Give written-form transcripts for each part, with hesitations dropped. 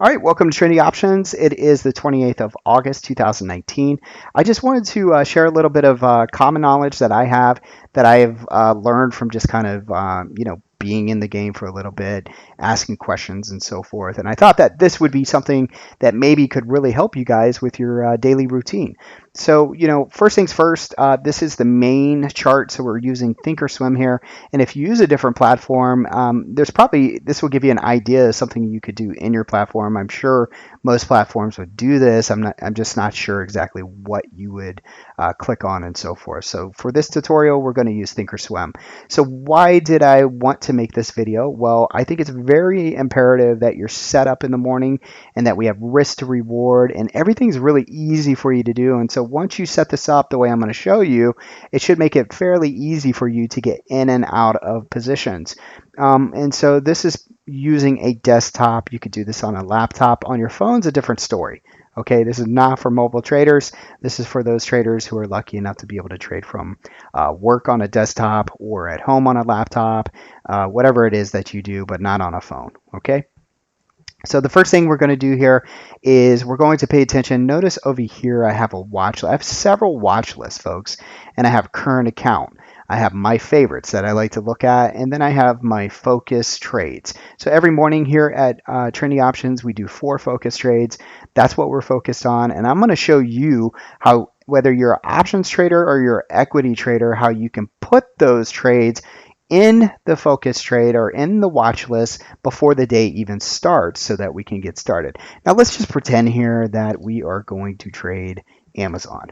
All right, welcome to Trendy Options. It is the 28th of August, 2019. I just wanted to share a little bit of common knowledge that I have that I've learned from just kind of, being in the game for a little bit, asking questions and so forth. And I thought that this would be something that maybe could really help you guys with your daily routine. So, first things first, this is the main chart. So we're using Thinkorswim here. And if you use a different platform, this will give you an idea of something you could do in your platform. I'm sure most platforms would do this. I'm just not sure exactly what you would click on and so forth. So for this tutorial, we're going to use Thinkorswim. So why did I want to make this video? Well, I think it's very imperative that you're set up in the morning and that we have risk to reward and everything's really easy for you to do. And so once you set this up the way I'm going to show you, it should make it fairly easy for you to get in and out of positions. And so this is using a desktop. You could do this on a laptop. On your phone's a different story. Okay, this is not for mobile traders. This is for those traders who are lucky enough to be able to trade from work on a desktop or at home on a laptop, whatever it is that you do, but not on a phone. Okay. So the first thing we're going to do here is we're going to pay attention. Notice over here I have a watch list. I have several watch lists, folks, and I have current account. I have my favorites that I like to look at, and then I have my focus trades. So every morning here at Trendy Options, we do 4 focus trades. That's what we're focused on, and I'm going to show you how, whether you're an options trader or you're an equity trader, how you can put those trades in the focus trade or in the watch list before the day even starts so that we can get started. Now let's just pretend here that we are going to trade Amazon.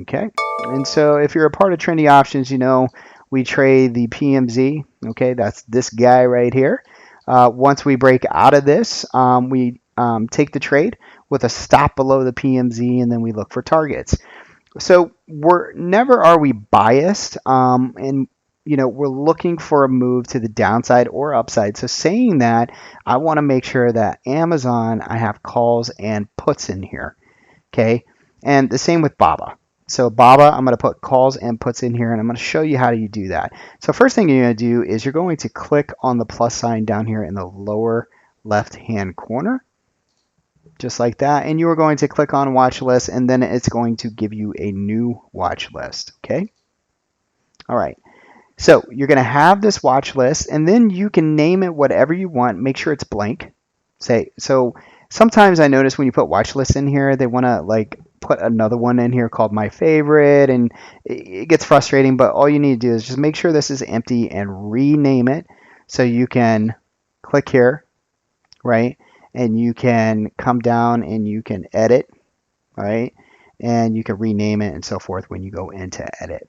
Okay, and so if you're a part of Trendy Options, you know we trade the PMZ. Okay, that's this guy right here. Once we break out of this, we take the trade with a stop below the PMZ, and then we look for targets. So we're never are we biased, and we're looking for a move to the downside or upside. So saying that, I want to make sure that Amazon, I have calls and puts in here. Okay, and the same with Baba. So Baba, I'm going to put calls and puts in here, and I'm going to show you how you do that. So first thing you're going to do is you're going to click on the plus sign down here in the lower left hand corner, just like that, and you are going to click on watch list, and then it's going to give you a new watch list. Okay, all right, so you're going to have this watch list, and then you can name it whatever you want. Make sure it's blank. Say so. Sometimes I notice when you put watch list in here, they want to like put another one in here called my favorite, and it gets frustrating. But all you need to do is just make sure this is empty and rename it. So you can click here, right? And you can come down and you can edit, right? And you can rename it and so forth when you go into edit.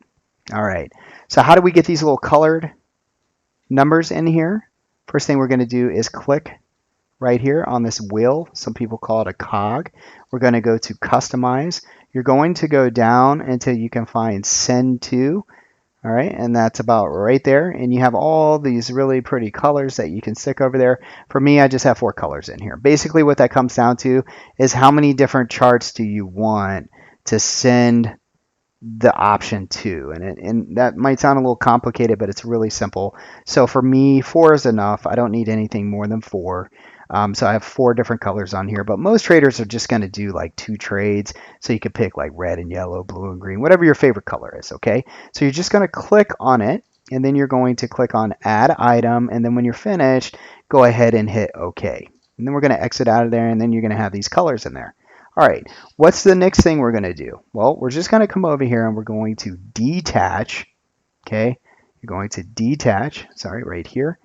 All right. So how do we get these little colored numbers in here? First thing we're going to do is click right here on this wheel. Some people call it a cog. We're going to go to customize. You're going to go down until you can find send to. All right, and that's about right there. And you have all these really pretty colors that you can stick over there. For me, I just have 4 colors in here. Basically, what that comes down to is how many different charts do you want to send the option to, and that might sound a little complicated, but it's really simple. So for me, 4 is enough. I don't need anything more than 4. So I have 4 different colors on here, but most traders are just going to do like 2 trades. So you could pick like red and yellow, blue and green, whatever your favorite color is. Okay, so you're just going to click on it, and then you're going to click on add item, and then when you're finished, go ahead and hit OK. And then we're going to exit out of there, and then you're going to have these colors in there. All right, what's the next thing we're going to do? Well, we're just going to come over here and we're going to detach. Okay, you're going to detach, sorry, right here,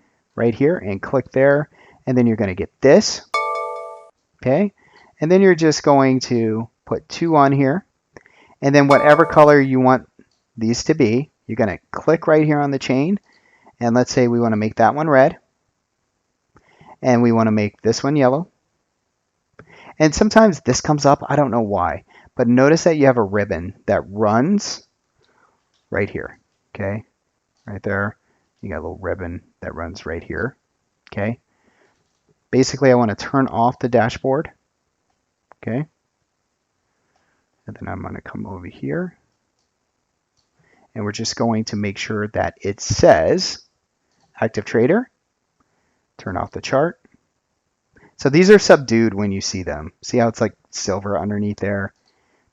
and click there. And then you're going to get this. Okay, and then you're just going to put 2 on here. And then whatever color you want these to be, you're going to click right here on the chain. And let's say we want to make that one red. And we want to make this one yellow. And sometimes this comes up, I don't know why, but notice that you have a ribbon that runs right here, okay? Right there, you got a little ribbon that runs right here, okay? Basically, I want to turn off the dashboard, okay? And then I'm going to come over here, and we're just going to make sure that it says Active Trader, turn off the chart, So these are subdued when you see them. See how it's like silver underneath there?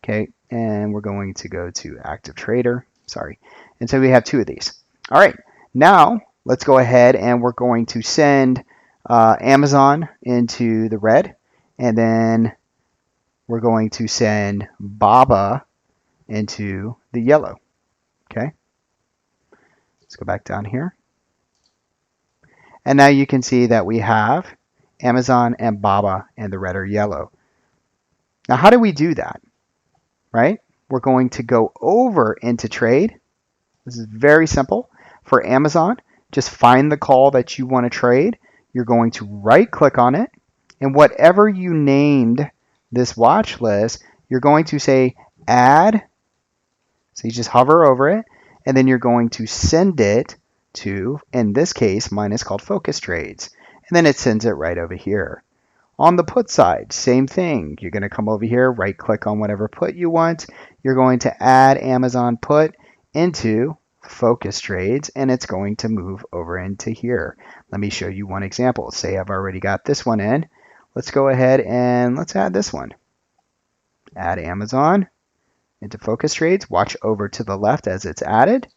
Okay, and we're going to go to active trader. Sorry. And so we have 2 of these. All right, now let's go ahead and we're going to send Amazon into the red, and then we're going to send BABA into the yellow. Okay, let's go back down here. And now you can see that we have Amazon and BABA and the red or yellow. Now, how do we do that? Right? We're going to go over into trade. This is very simple. For Amazon, just find the call that you want to trade. You're going to right click on it, and whatever you named this watch list, you're going to say add. So you just hover over it, and then you're going to send it to, in this case, mine is called Focus Trades. And then it sends it right over here. On the put side, same thing. You're going to come over here, right click on whatever put you want. You're going to add Amazon put into Focus Trades, and it's going to move over into here. Let me show you one example. Say I've already got this one in. Let's go ahead and let's add this one. Add Amazon into Focus Trades. Watch over to the left as it's added.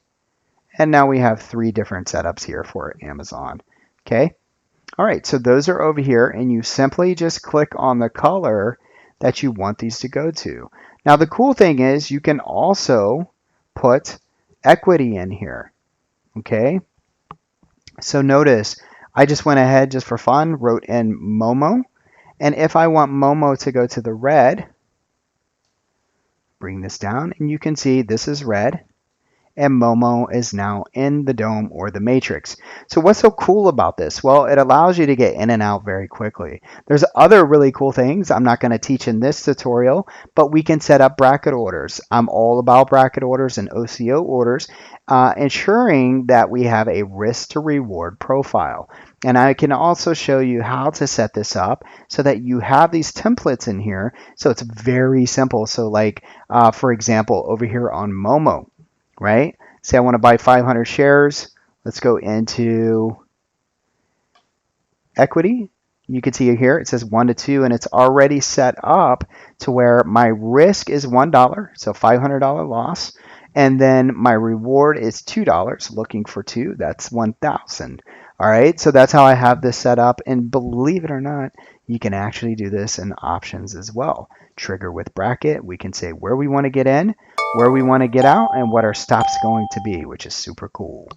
And now we have 3 different setups here for Amazon. Okay. All right, so those are over here, and you simply just click on the color that you want these to go to. Now, the cool thing is you can also put equity in here, okay? So notice, I just went ahead just for fun, wrote in Momo, and if I want Momo to go to the red, bring this down, and you can see this is red, and Momo is now in the dome or the matrix. So what's so cool about this? Well, it allows you to get in and out very quickly. There's other really cool things I'm not going to teach in this tutorial, but we can set up bracket orders. I'm all about bracket orders and OCO orders, ensuring that we have a risk to reward profile. And I can also show you how to set this up so that you have these templates in here. So it's very simple. So like, for example, over here on Momo, right? Say I want to buy 500 shares. Let's go into equity. You can see here it says 1 to 2, and it's already set up to where my risk is $1, so $500 loss, and then my reward is $2. Looking for 2, that's 1,000. All right, so that's how I have this set up, and believe it or not, you can actually do this in options as well. Trigger with bracket. We can say where we want to get in, where we want to get out, and what our stop's going to be, which is super cool.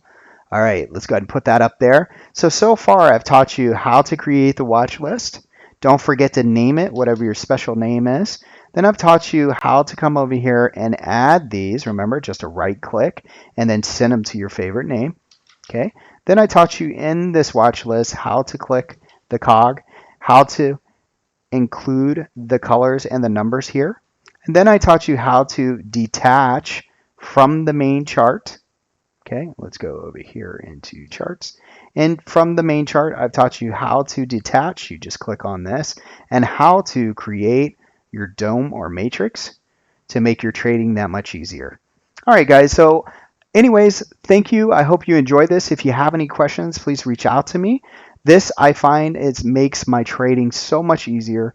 All right, let's go ahead and put that up there. So far I've taught you how to create the watch list. Don't forget to name it, whatever your special name is. Then I've taught you how to come over here and add these. Remember, just a right click and then send them to your favorite name. Okay. Then I taught you in this watch list how to click the cog, how to include the colors and the numbers here. And then I taught you how to detach from the main chart. Okay, let's go over here into charts. And from the main chart, I've taught you how to detach. You just click on this, and how to create your dome or matrix to make your trading that much easier. All right, guys. So anyways, thank you. I hope you enjoyed this. If you have any questions, please reach out to me. This, I find, makes my trading so much easier.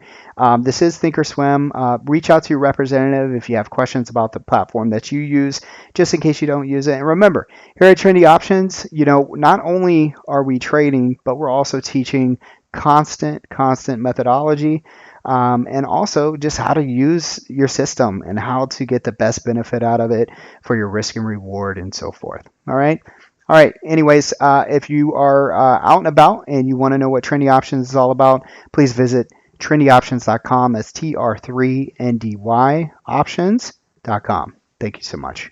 This is Thinkorswim. Reach out to your representative if you have questions about the platform that you use, just in case you don't use it. And remember, here at Trendy Options, not only are we trading, but we're also teaching constant methodology, and also just how to use your system and how to get the best benefit out of it for your risk and reward and so forth. All right. All right. Anyways, if you are out and about and you want to know what Trendy Options is all about, please visit trendyoptions.com. That's TR3NDY options.com. Thank you so much.